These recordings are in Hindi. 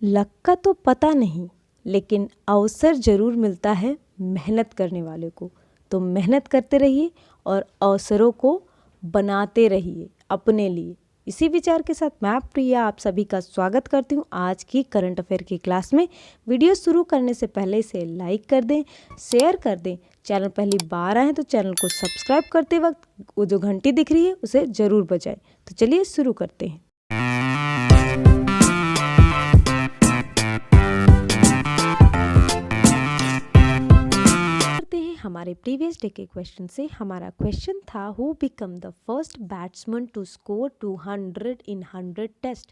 लक का तो पता नहीं, लेकिन अवसर ज़रूर मिलता है मेहनत करने वाले को। तो मेहनत करते रहिए और अवसरों को बनाते रहिए अपने लिए। इसी विचार के साथ मैं प्रिया आप सभी का स्वागत करती हूँ आज की करंट अफेयर की क्लास में। वीडियो शुरू करने से पहले इसे लाइक कर दें, शेयर कर दें। चैनल पहली बार आए तो चैनल को सब्सक्राइब करते वक्त वो जो घंटी दिख रही है उसे ज़रूर बजाएं। तो चलिए शुरू करते हैं। हमारे प्रीवियस डे के क्वेश्चन से। हमारा क्वेश्चन था who become the first batsman to score 200 in 100 test.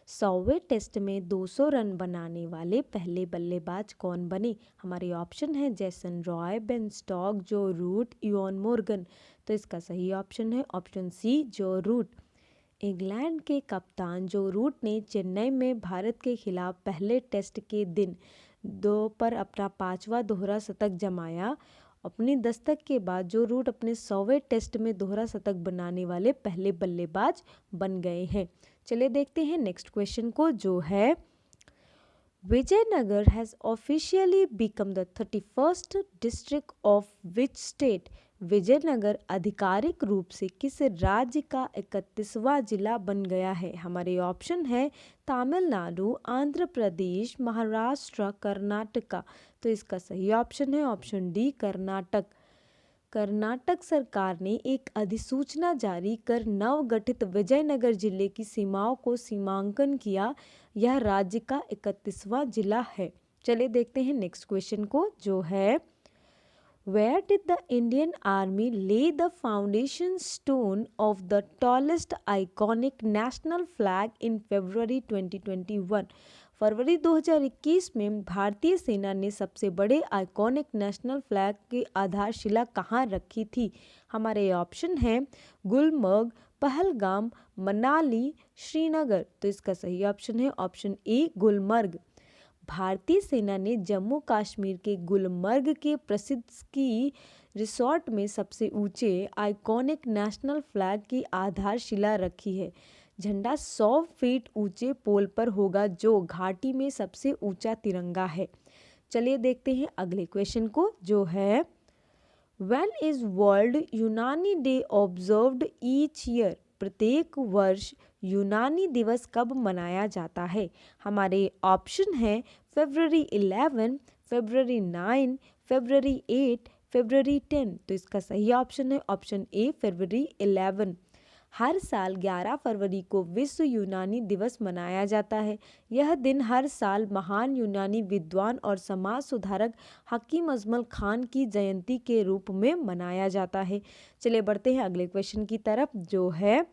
100वें टेस्ट में 200 रन बनाने वाले पहले बल्लेबाज कौन बने। हमारे ऑप्शन है जैसन रॉय, बेन स्टॉक, जो रूट, इवन मोर्गन। तो इसका सही ऑप्शन है ऑप्शन सी, जो रूट। इंग्लैंड के कप्तान जो रूट ने चेन्नई में भारत के खिलाफ पहले टेस्ट के दिन 2 पर अपना 5वां दोहरा शतक जमाया। अपनी दस्तक के बाद जो रूट अपने 100वें टेस्ट में दोहरा शतक बनाने वाले पहले बल्लेबाज बन गए हैं। चलिए देखते हैं नेक्स्ट क्वेश्चन को, जो है Vijayanagara has officially become the 31st district of which state. Vijayanagara आधिकारिक रूप से किस राज्य का 31वां जिला बन गया है। हमारे ऑप्शन है तमिलनाडु, आंध्र प्रदेश, महाराष्ट्र, कर्नाटका। तो इसका सही ऑप्शन है ऑप्शन डी, कर्नाटक। कर्नाटक सरकार ने एक अधिसूचना जारी कर नवगठित विजयनगर जिले की सीमाओं को सीमांकन किया। यह राज्य का 31वां जिला है। चलिए देखते हैं नेक्स्ट क्वेश्चन को, जो है Where did the Indian Army lay the foundation stone of the tallest iconic national flag in February 2021? फरवरी 2021 में भारतीय सेना ने सबसे बड़े आइकॉनिक नेशनल फ्लैग की आधारशिला कहाँ रखी थी। हमारे ऑप्शन हैं गुलमर्ग, पहलगाम, मनाली, श्रीनगर। तो इसका सही ऑप्शन है ऑप्शन ए, गुलमर्ग। भारतीय सेना ने जम्मू कश्मीर के गुलमर्ग के प्रसिद्ध स्की रिसोर्ट में सबसे ऊंचे आइकॉनिक नेशनल फ्लैग की आधारशिला रखी है। झंडा 100 फीट ऊंचे पोल पर होगा, जो घाटी में सबसे ऊंचा तिरंगा है। चलिए देखते हैं अगले क्वेश्चन को, जो है When is वर्ल्ड यूनानी डे ऑब्जर्व्ड ईच ईयर। प्रत्येक वर्ष यूनानी दिवस कब मनाया जाता है। हमारे ऑप्शन है फरवरी 11, फरवरी 9, फरवरी 8, फरवरी 10। तो इसका सही ऑप्शन है ऑप्शन ए, फरवरी 11। हर साल 11 फरवरी को विश्व यूनानी दिवस मनाया जाता है। यह दिन हर साल महान यूनानी विद्वान और समाज सुधारक हकीम अजमल खान की जयंती के रूप में मनाया जाता है। चलिए बढ़ते हैं अगले क्वेश्चन की तरफ, जो है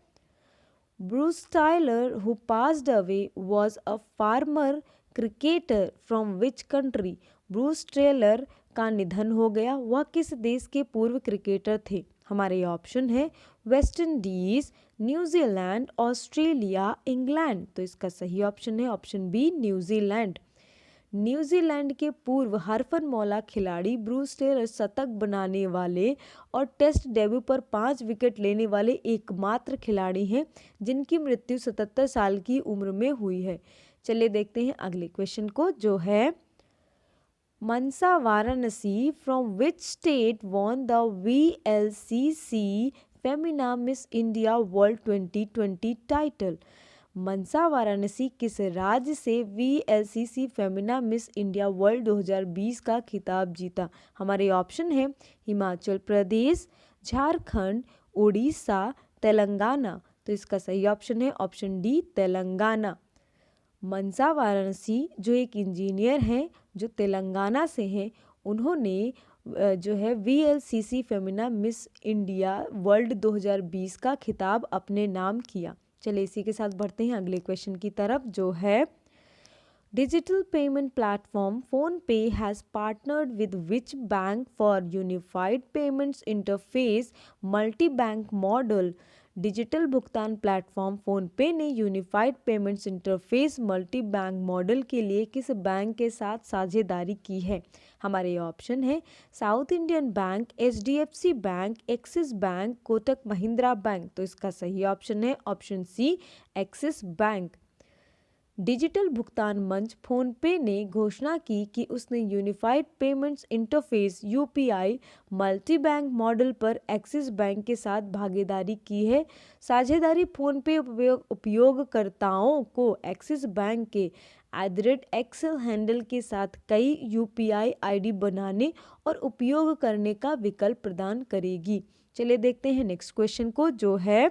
Bruce Taylor who passed away was a former cricketer from which country. Bruce Taylor का निधन हो गया, वह किस देश के पूर्व क्रिकेटर थे। हमारे ऑप्शन है West Indies, New Zealand, Australia, England. तो इसका सही ऑप्शन है ऑप्शन बी, न्यूजीलैंड। न्यूजीलैंड के पूर्व हरफनमौला खिलाड़ी ब्रूस टेलर शतक बनाने वाले और टेस्ट डेब्यू पर 5 विकेट लेने वाले एकमात्र खिलाड़ी हैं जिनकी मृत्यु 77 साल की उम्र में हुई है। चलिए देखते हैं अगले क्वेश्चन को, जो है Manasa Varanasi from which state won the VLCC Femina Miss India World 2020 title. Manasa Varanasi किस राज्य से VLCC Femina Miss India World 2020 का खिताब जीता। हमारे ऑप्शन है हिमाचल प्रदेश, झारखंड, उड़ीसा, तेलंगाना। तो इसका सही ऑप्शन है ऑप्शन डी, तेलंगाना। मनसा वाराणसी जो एक इंजीनियर हैं जो तेलंगाना से हैं, उन्होंने जो है VLCC Femina Miss India World 2020 का खिताब अपने नाम किया। चलिए इसी के साथ बढ़ते हैं अगले क्वेश्चन की तरफ, जो है डिजिटल पेमेंट प्लेटफॉर्म फोन पे has partnered with which bank for unified payments interface multi bank model. Digital भुगतान प्लेटफॉर्म फोन पे ने unified payments interface multi bank model के लिए किस बैंक के साथ साझेदारी की है। हमारे ऑप्शन है South Indian bank, HDFC bank, Axis bank, Kotak Mahindra bank. तो इसका सही ऑप्शन है option C, Axis bank. Digital भुगतान मंच फोनपे ने घोषणा की कि उसने unified payments interface UPI multi bank model पर एक्सिस बैंक के साथ भागीदारी की है। साझेदारी फोनपे उपयोगकर्ताओं को एक्सिस बैंक के @एक्सेल हैंडल के साथ कई यूपीआई आईडी बनाने और उपयोग करने का विकल्प प्रदान करेगी। चलिए देखते हैं नेक्स्ट क्वेश्चन को, जो है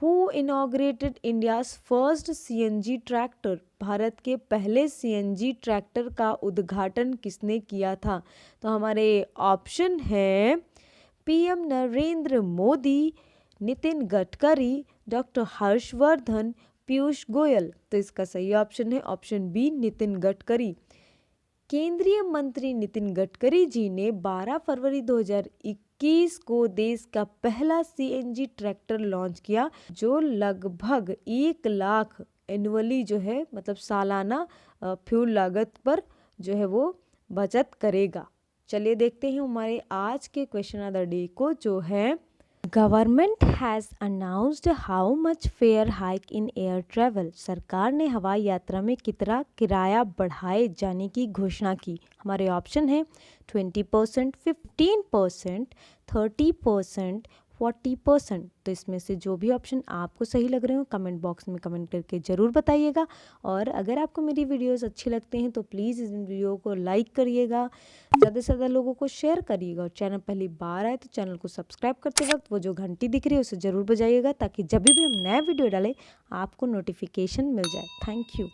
Who inaugurated India's first CNG tractor? Bharat के पहले CNG ट्रैक्टर का उद्घाटन किसने किया था? तो हमारे ऑप्शन है पीएम नरेंद्र मोदी, नितिन गडकरी, डॉक्टर हर्षवर्धन, पीयूष गोयल। तो इसका सही ऑप्शन है ऑप्शन बी, नितिन गडकरी। केंद्रीय मंत्री नितिन गडकरी जी ने 12 फरवरी 2021 को देश का पहला सीएनजी ट्रैक्टर लॉन्च किया, जो लगभग 1 लाख एनुअली जो है मतलब सालाना फ्यूल लागत पर जो है वो बचत करेगा। चलिए देखते हैं हमारे आज के क्वेश्चन ऑफ द डे को, जो है government has announced how much fair hike in air travel? सरकार ने हवाई यात्रा में कितना किराया बढ़ाए जाने की घोषणा की। हमारे ऑप्शन है 20%, 15%, 30%, 40%। तो इसमें से जो भी ऑप्शन आपको सही लग रहे हो कमेंट बॉक्स में कमेंट करके ज़रूर बताइएगा। और अगर आपको मेरी वीडियोस अच्छी लगते हैं तो प्लीज़ इस वीडियो को लाइक करिएगा, ज़्यादा से ज़्यादा लोगों को शेयर करिएगा, और चैनल पहली बार आए तो चैनल को सब्सक्राइब करते वक्त वो जो घंटी दिख रही है उसे ज़रूर बजाइएगा, ताकि जब भी हम नया वीडियो डालें आपको नोटिफिकेशन मिल जाए। Thank you.